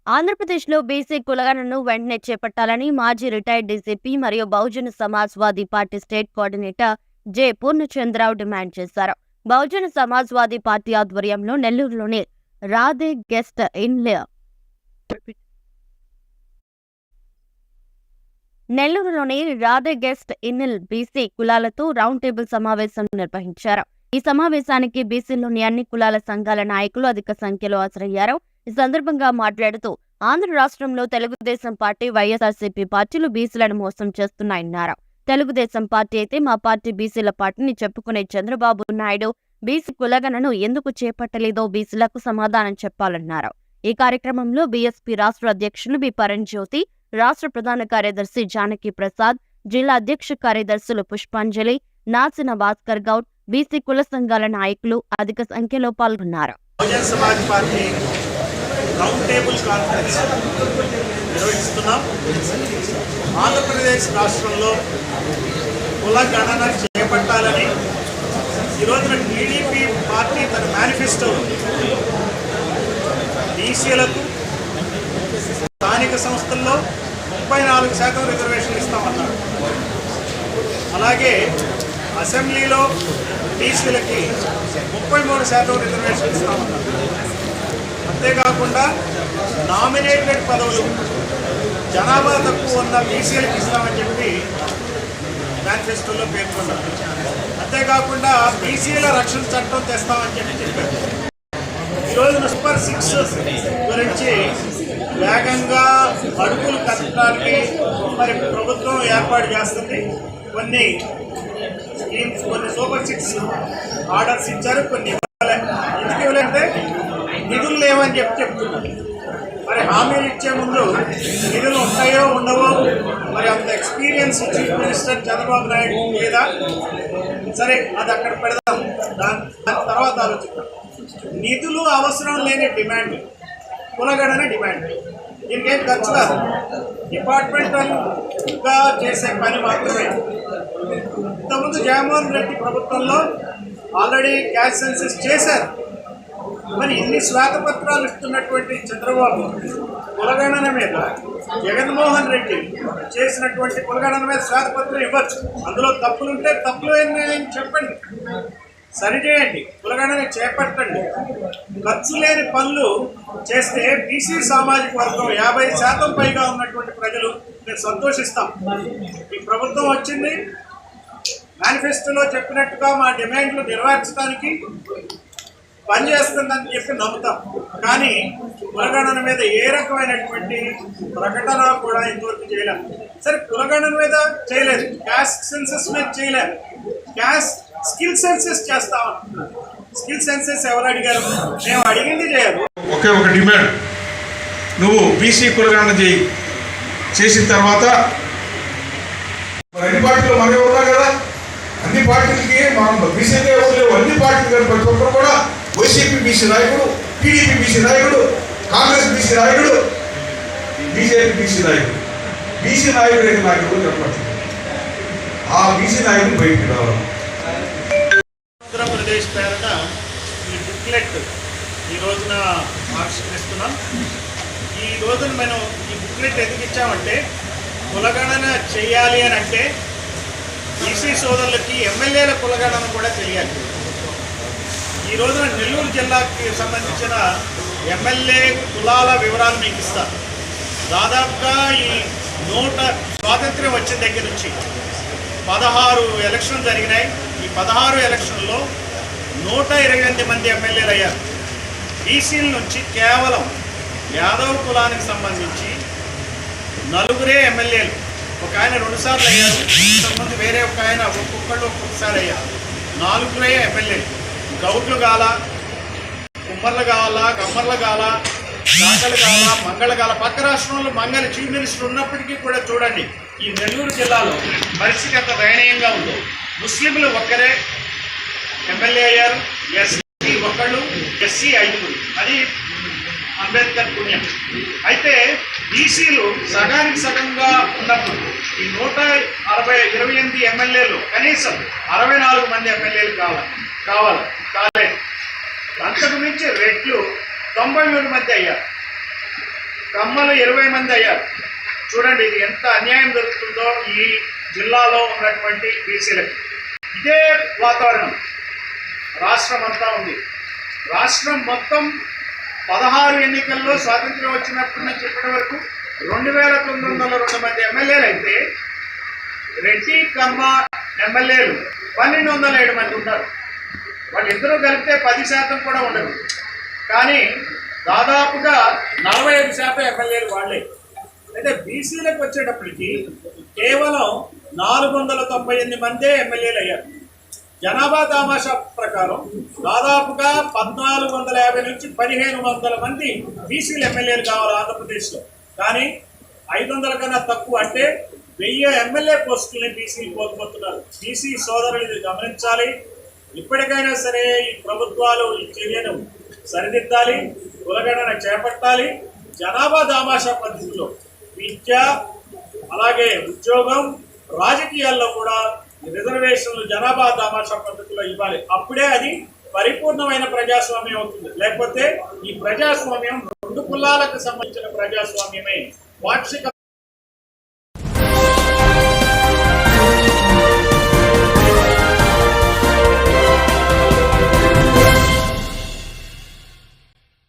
ఆంధ్రప్రదేశ్లో బీసీ కులగణను వెంటనే చేపట్టాలని మాజీ రిటైర్డ్ డీసీపీ మరియు Bahujan Samajwadi party state coordinator J. Purnachandrarao demand చేశారు. బహుజన సమాజ్వాదీ పార్టీ ఆధ్వర్యంలో నెల్లూరులోని రాధే గెస్ట్ ఇన్నిల్ బీసీ కులాలతో రౌండ్ టేబుల్ సమావేశం నిర్వహించారు. ఈ సమావేశానికి బీసీలోని అన్ని కులాల సంఘాల నాయకులు అధిక సంఖ్యలో హాజరయ్యారు. ఈ సందర్భంగా మాట్లాడుతూ ఆంధ్ర రాష్ట్రంలో తెలుగుదేశం పార్టీ, వైఎస్ఆర్సీపీ పార్టీలు బీసీలను మోసం చేస్తున్నాయన్నారు. తెలుగుదేశం పార్టీ అయితే మా పార్టీ బీసీల పార్టీని చెప్పుకునే చంద్రబాబు నాయుడు బీసీ కులగణను ఎందుకు చేపట్టలేదో బీసీలకు సమాధానం చెప్పాలన్నారు. ఈ కార్యక్రమంలో బీఎస్పీ రాష్ట్ర అధ్యక్షులు బి. పరంజ్యోతి, రాష్ట్ర ప్రధాన కార్యదర్శి జానకి ప్రసాద్, జిల్లా అధ్యక్ష కార్యదర్శులు పుష్పాంజలి, నాసిన భాస్కర్ గౌడ్, బీసీ కుల సంఘాల నాయకులు అధిక సంఖ్యలో పాల్గొన్నారు. ఆంధ్రప్రదేశ్ రాష్ట్రంలో కుల గణన చేపట్టాలని ఈ రోజున టీడీపీ పార్టీ తన మేనిఫెస్టో బీసీలకు స్థానిక సంస్థల్లో 34% రిజర్వేషన్ ఇస్తామన్నారు. అలాగే అసెంబ్లీలో బీసీలకి 33% రిజర్వేషన్ ఇస్తామన్నారు. అంతేకాకుండా నామినేటెడ్ పదవులు జనాభా తక్కువ ఉన్న బీసీలకు ఇస్తామని చెప్పి మేనిఫెస్టోలో పేర్కొన్నారు. అంతేకాకుండా బీసీల రక్షణ చట్టం తెస్తామని చెప్పారు. ఈరోజు సూపర్ 6 గురించి వేగంగా అడుగులు కట్టడానికి మరి ప్రభుత్వం ఏర్పాటు చేస్తుంది. కొన్ని స్కీమ్స్, కొన్ని సూపర్ 6 ఆర్డర్స్ ఇచ్చారు, కొన్ని ఎందుకు ఇవ్వలేదంటే నిధులు లేవని చెప్తున్నారు. మరి హామీలు ఇచ్చే ముందు నిధులు ఉంటాయో ఉండవో మరి అంత experience chief minister Chandrababu Naidu లేదా, సరే అది అక్కడ పెడదాం, దాని తర్వాత ఆలోచిద్దాం. నిధులు అవసరం లేని డిమాండ్ కులగణన డిమాండ్. దీనికి ఏం ఖర్చు కాదు, డిపార్ట్మెంటల్గా చేసే పని మాత్రమే. ఇంతకుముందు జగన్మోహన్ రెడ్డి ప్రభుత్వంలో ఆల్రెడీ క్యాస్ట్ సెన్సస్ చేశారు. మరి ఇన్ని శ్వేతపత్రాలు ఇస్తున్నటువంటి చంద్రబాబు కులగణన మీద, జగన్మోహన్ రెడ్డి చేసినటువంటి కులగణన మీద శ్వేతపత్రం ఇవ్వచ్చు. అందులో తప్పులుంటే తప్పులు ఏం చెప్పండి, సరిచేయండి, కులగణన చేపట్టండి. ఖర్చు లేని పనులు చేస్తే బీసీ సామాజిక వర్గం 50% పైగా ఉన్నటువంటి ప్రజలు మేము సంతోషిస్తాం. ఈ ప్రభుత్వం వచ్చింది, మేనిఫెస్టోలో చెప్పినట్టుగా మా డిమాండ్లు నెరవేర్చడానికి పనిచేస్తుందని చెప్పి నమ్ముతాం. కానీ కులగణన మీద ఏ రకమైనటువంటి ప్రకటన కూడా ఇంతవరకు చేయలేదు. సరే, కులగణన మీద చేయలేదు, క్యాస్ట్ సెన్సస్ మీద చేయలేదు, క్యాస్ట్ స్కిల్ సెన్సస్ చేస్తామన్నారు. స్కిల్ సెన్సస్ ఎవరు అడిగారు? మేము అడిగింది చేయరు. ఒకే ఒక డిమాండ్, నువ్వు బీసీ కులగణన చేసిన తర్వాత అన్ని పార్టీలు మనమే ఉన్నాం కదా, అన్ని పార్టీలకి మనం బీసీగా ఎవరు లేవు, అన్ని పార్టీలు ప్రతి ఒక్కరు కూడా వైసీపీ బీసీ నాయకుడు, టీడీపీ బీసీ నాయకుడు, కాంగ్రెస్ బీసీ నాయకుడు, బీజేపీ బీసీ నాయకుడు. బీసీ నాయకుడు అయితే నాయకుడు చెప్పండి, ఆ బీసీ నాయకుడు బయటికి రావాలి. ఆంధ్రప్రదేశ్ పేరున ఈ బుక్లెట్ ఈ రోజున ఆవిష్కరిస్తున్నాం. ఈ రోజున మనం ఈ బుక్లెట్ ఎందుకు ఇచ్చామంటే, కులగణన చేయాలి అని అంటే బీసీ సోదరులకి ఎమ్మెల్యేల కులగణన కూడా తెలియాలి. ఈ రోజున నెల్లూరు జిల్లాకి సంబంధించిన ఎమ్మెల్యే కులాల వివరాలు మీకు ఇస్తారు. దాదాపుగా ఈ స్వాతంత్ర్యం వచ్చిన దగ్గర నుంచి 16 ఎలక్షన్లు జరిగినాయి. ఈ 16 ఎలక్షన్లో 128 మంది ఎమ్మెల్యేలు అయ్యారు. బీసీల నుంచి కేవలం యాదవ్ కులానికి సంబంధించి 4 ఎమ్మెల్యేలు. ఒక ఆయన 2 సార్లు అయ్యారు, కొంతమంది వేరే ఒక ఆయన ఒక్కొక్కసారి అయ్యారు. 4 ఎమ్మెల్యేలు. గౌడ్లు కాల, కుమ్మర్లు కావాలా, కమ్మర్లు కావాలా, దాకలు కావాలా, మంగళ కావాలా. పక్క రాష్ట్రంలో మంగళ చీఫ్ మినిస్టర్ ఉన్నప్పటికీ కూడా చూడండి ఈ నెల్లూరు జిల్లాలో పరిస్థితి ఎంత దయనీయంగా ఉందో. ముస్లింలు ఒక్కరే ఎమ్మెల్యే అయ్యారు, ఎస్సీ ఒకళ్ళు, ఎస్సీ 5. అది అంబేద్కర్ పుణ్యం. అయితే బీసీలు సగానికి సగంగా ఉన్నప్పుడు ఈ 128 ఎమ్మెల్యేలు కనీసం 64 మంది ఎమ్మెల్యేలు కాలేదు. అంతకు మించి రెడ్లు 93 మంది అయ్యారు. కమ్మలు 20 మంది అయ్యారు. చూడండి ఇది ఎంత అన్యాయం జరుగుతుందో ఈ జిల్లాలో ఉన్నటువంటి బీసీలకు. ఇదే వాతావరణం రాష్ట్రం అంతా ఉంది. రాష్ట్రం మొత్తం 16 ఎన్నికల్లో స్వాతంత్ర్యం వచ్చినప్పటి నుంచి ఇప్పటి వరకు 2902 మంది ఎమ్మెల్యేలు అయితే రెడ్డి కమ్మ ఎమ్మెల్యేలు 1207 మంది ఉంటారు. వాళ్ళిద్దరూ కలిపితే 10% కూడా ఉండదు. కానీ దాదాపుగా 45% ఎమ్మెల్యేలు వాళ్ళే. అయితే బీసీలకు వచ్చేటప్పటికి కేవలం 498 మందే ఎమ్మెల్యేలు అయ్యారు. జనాభా దామాషా ప్రకారం దాదాపుగా 1450 నుంచి 1500 మంది బీసీలు ఎమ్మెల్యేలు కావాలి ఆంధ్రప్రదేశ్లో. కానీ 500 కన్నా తక్కువ, అంటే 1000 ఎమ్మెల్యే పోస్టుల్ని బీసీలు కోల్పోతున్నారు. బీసీ సోదరులు ఇది గమనించాలి. ఇప్పటికైనా సరే ఈ ప్రభుత్వాలు ఈ చర్యను సరిదిద్దాలి, కులగణన చేపట్టాలి. జనాభా దామాషా పద్ధతిలో విద్య, అలాగే ఉద్యోగం, రాజకీయాల్లో కూడా రిజర్వేషన్లు జనాభా దామాషా పద్ధతిలో ఇవ్వాలి. అప్పుడే అది పరిపూర్ణమైన ప్రజాస్వామ్యం అవుతుంది. లేకపోతే ఈ ప్రజాస్వామ్యం 2 కులాలకు సంబంధించిన ప్రజాస్వామ్యమే. పాక్షిక